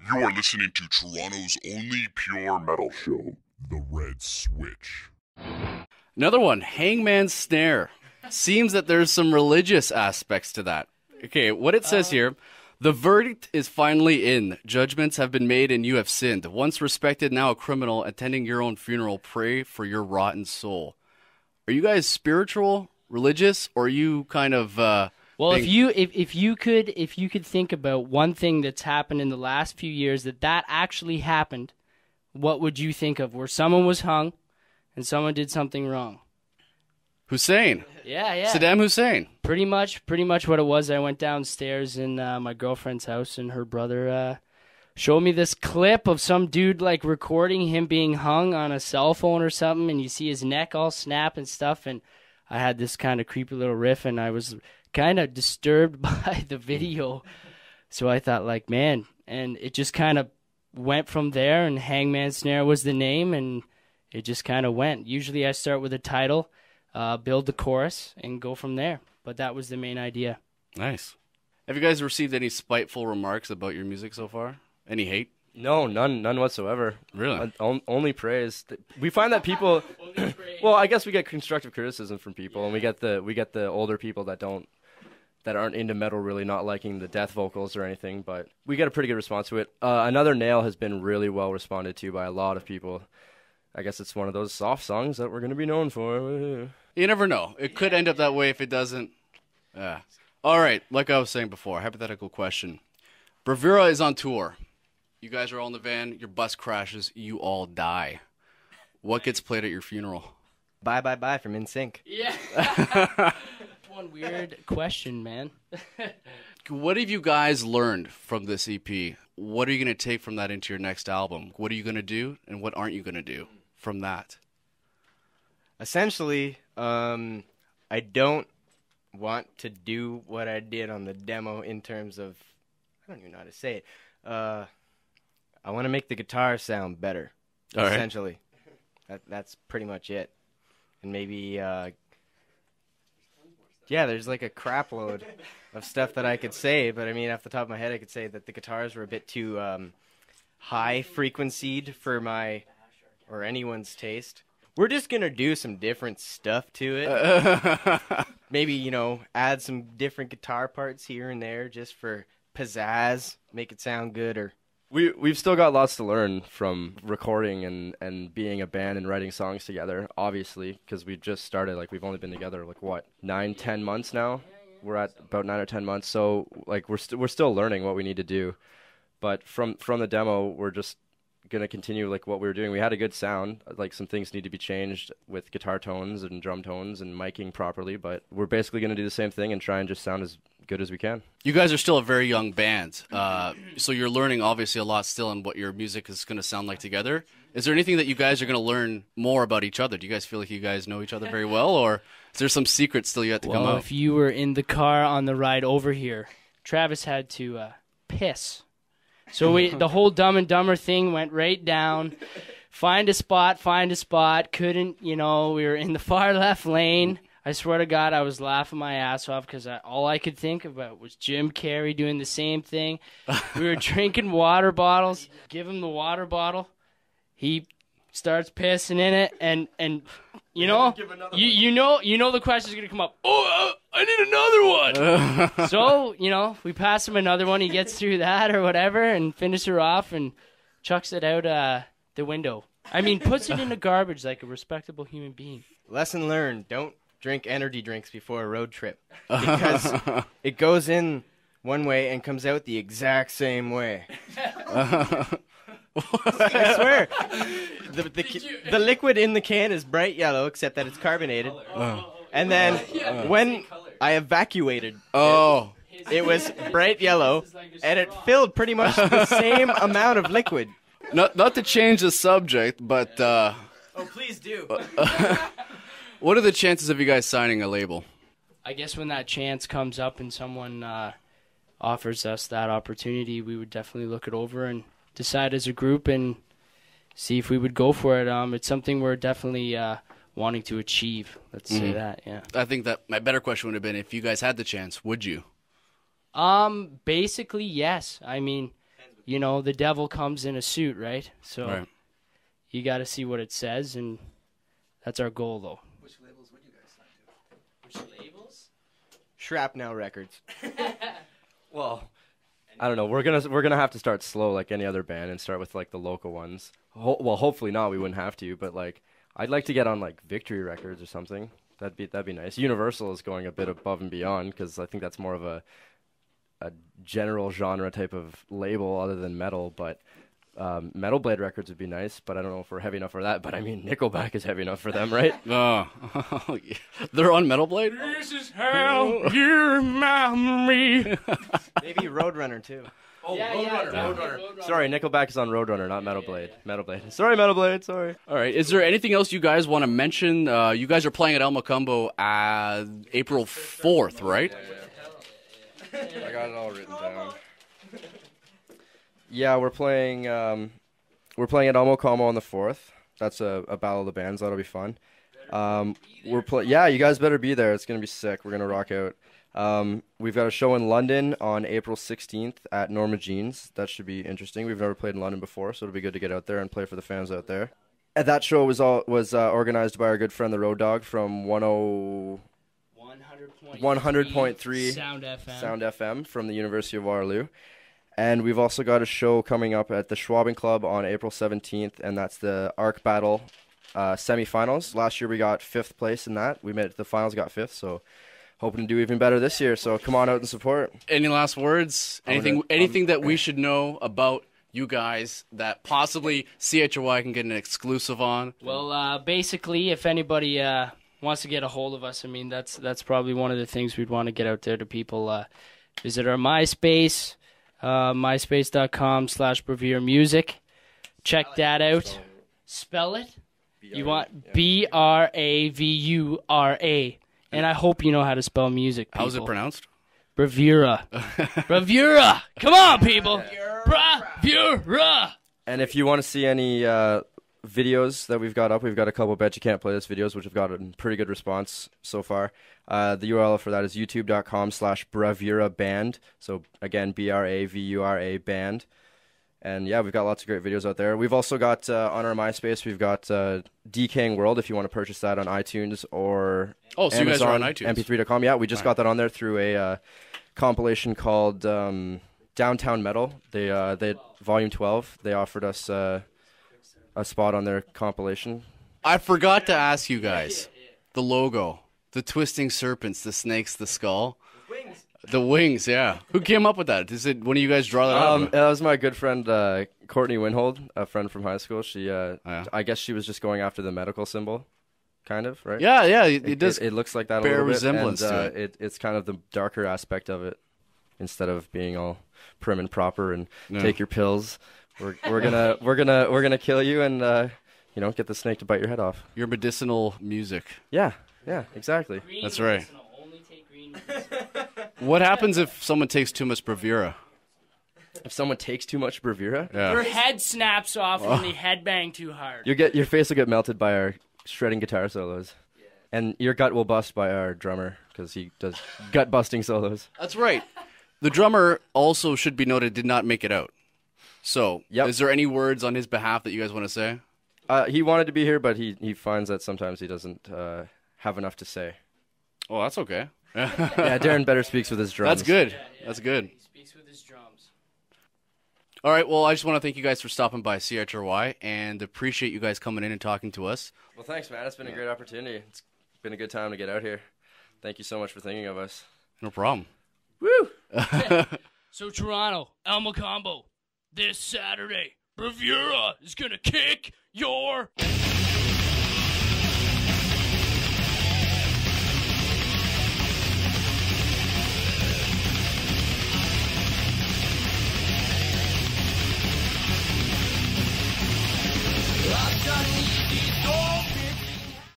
You are listening to Toronto's only pure metal show, The Red Switch. Another one, Hangman's Snare. Seems that there's some religious aspects to that. Okay, what it says here, the verdict is finally in. Judgments have been made and you have sinned. Once respected, now a criminal, attending your own funeral, pray for your rotten soul. Are you guys spiritual, religious, or are you kind of... Well, if you could think about one thing that's happened in the last few years that actually happened, what would you think of? Where someone was hung and someone did something wrong. Hussein. Yeah. Saddam Hussein. Pretty much what it was. I went downstairs in my girlfriend's house, and her brother showed me this clip of some dude like recording him being hung on a cell phone or something, and you see his neck all snap and stuff. And I had this kind of creepy little riff, and I was kind of disturbed by the video. So I thought, like, man, and it just kind of went from there, and Hangman's Snare was the name, and it just kind of went. Usually I start with a title, build the chorus, and go from there. But that was the main idea. Nice. Have you guys received any spiteful remarks about your music so far? Any hate? No, none whatsoever. Really? Only praise. We find that people. Well, I guess we get constructive criticism from people, and we get the older people that aren't into metal really not liking the death vocals or anything. But we get a pretty good response to it. Another Nail has been really well responded to by a lot of people. I guess it's one of those soft songs that we're going to be known for. You never know. It could end up that way if it doesn't. All right, like I was saying before, hypothetical question. Bravura is on tour. You guys are all in the van. Your bus crashes. You all die. What gets played at your funeral? Bye Bye Bye from NSYNC. Yeah. One weird question, man. What have you guys learned from this EP? What are you going to take from that into your next album? What are you going to do, and what aren't you going to do from that? Essentially, I don't want to do what I did on the demo in terms of, I don't even know how to say it. I want to make the guitar sound better, All right. essentially. That's pretty much it. And maybe, there's like a crap load of stuff that I could say, but I mean, off the top of my head, I could say that the guitars were a bit too high frequencied for my or anyone's taste. We're just going to do some different stuff to it. Maybe, add some different guitar parts here and there just for pizzazz, make it sound good. Or We've still got lots to learn from recording and being a band and writing songs together, obviously, because we just started. Like, we've only been together, 9-10 months now? We're at about 9 or 10 months, so, we're still learning what we need to do. But from the demo, we're just going to continue, what we were doing. We had a good sound. Some things need to be changed with guitar tones and drum tones and miking properly, but we're basically going to do the same thing and try and just sound as good as we can. You guys are still a very young band, so you're learning obviously a lot still on what your music is going to sound like together. Is there anything that you guys are going to learn more about each other? Do you guys feel like you guys know each other very well, or is there some secrets still yet to come out? If you were in the car on the ride over here, Travis had to piss. So the whole Dumb and Dumber thing went right down. Find a spot. Couldn't, we were in the far left lane. I swear to God, I was laughing my ass off because all I could think about was Jim Carrey doing the same thing. We were drinking water bottles. Give him the water bottle. He starts pissing in it, and you know the question's gonna come up. Oh, I need another one. So we pass him another one. He gets through that or whatever, and finishes her off and chucks it out the window. I mean, puts it in the garbage like a respectable human being. lesson learned, don't drink energy drinks before a road trip, because it goes in one way and comes out the exact same way. I swear. The liquid in the can is bright yellow, except that it's carbonated. And then when I evacuated it was bright yellow, and it filled pretty much the same amount of liquid. Not to change the subject, but Oh, please do. what are the chances of you guys signing a label? I guess when that chance comes up and someone offers us that opportunity, we would definitely look it over and decide as a group and see if we would go for it. It's something we're definitely wanting to achieve. Let's say that, yeah. I think that my better question would have been, if you guys had the chance, would you? Basically, yes. I mean, you know, the devil comes in a suit, right? So Right. you got to see what it says, and that's our goal, though. Which labels would you guys sign to? Which labels? Shrapnel Records. Well, I don't know. We're gonna have to start slow like any other band and start with like the local ones. Well, hopefully not. We wouldn't have to, but like I'd like to get on like Victory Records or something. That'd be nice. Universal is going a bit above and beyond because I think that's more of a general genre type of label other than metal. But Metal Blade Records would be nice. But I don't know if we're heavy enough for that. But I mean, Nickelback is heavy enough for them, right? Oh, they're on Metal Blade? This is how you remind me. Maybe Roadrunner too. Oh, Yeah, Roadrunner. Sorry, Nickelback is on Roadrunner, not Metal Blade. Metal Blade. Sorry, Metal Blade. Sorry. All right. Is there anything else you guys want to mention? You guys are playing at El Mocambo April 4th, right? I got it all written down. Yeah, we're playing at El Mocambo on the 4th. That's a battle of the bands. That'll be fun. Yeah, you guys better be there. It's gonna be sick. We're gonna rock out. We've got a show in London on April 16th at Norma Jean's. That should be interesting. We've never played in London before, so it'll be good to get out there and play for the fans out there. And that show was organized by our good friend the Road Dog from 100.3 Sound FM from the University of Waterloo. And we've also got a show coming up at the Schwabing Club on April 17th, and that's the Arc Battle semifinals. Last year we got 5th place in that. We made it to the finals, got 5th, so hoping to do even better this year. So come on out and support. Any last words? Anything that we should know about you guys that possibly CHY can get an exclusive on? Well, basically, if anybody wants to get a hold of us, I mean, that's probably one of the things we'd want to get out there to people. Visit our MySpace, myspace.com/Bravura Music. Check that out. Spell it. You want Bravura. And I hope you know how to spell music, people. How's it pronounced? Bravura. Bravura! Come on, people! Bravura! And if you want to see any videos that we've got up, we've got a couple Bet You Can't Play This videos, which have got a pretty good response so far. The URL for that is youtube.com/Bravura Band. So again, Bravura Band. And yeah, we've got lots of great videos out there. We've also got on our MySpace, we've got Decaying World if you want to purchase that on iTunes or Oh, so Amazon, you guys are on iTunes. mp3.com. Yeah, we just got that on there through a compilation called Downtown Metal. They Volume 12. They offered us a spot on their compilation. I forgot to ask you guys. The logo. The twisting serpents, the snakes, the skull. The wings, yeah. Who came up with that? Is it one of you guys draw that up? That was my good friend Courtney Winhold, a friend from high school. She, I guess she was just going after the medical symbol, kind of, right? Yeah, it does. It looks like that bear a little resemblance bit, and, to it. It's kind of the darker aspect of it, instead of being all prim and proper and take your pills. We're gonna kill you and get the snake to bite your head off. Your medicinal music. Yeah, exactly. That's right. Only take green. What happens if someone takes too much Bravura? If someone takes too much Bravura, Your head snaps off when they headbang too hard. your face will get melted by our shredding guitar solos, and your gut will bust by our drummer because he does gut busting solos. That's right. The drummer also, should be noted, did not make it out. So, Is there any words on his behalf that you guys want to say? He wanted to be here, but he finds that sometimes he doesn't have enough to say. Oh, that's okay. Yeah, Darren better speaks with his drums. That's good. That's good. He speaks with his drums. All right, well, I just want to thank you guys for stopping by CHRY and appreciate you guys coming in and talking to us. Well, thanks, man. It's been a great opportunity. It's been a good time to get out here. Thank you so much for thinking of us. No problem. Woo! So, Toronto, El Mocambo, this Saturday, Bravura is going to kick your...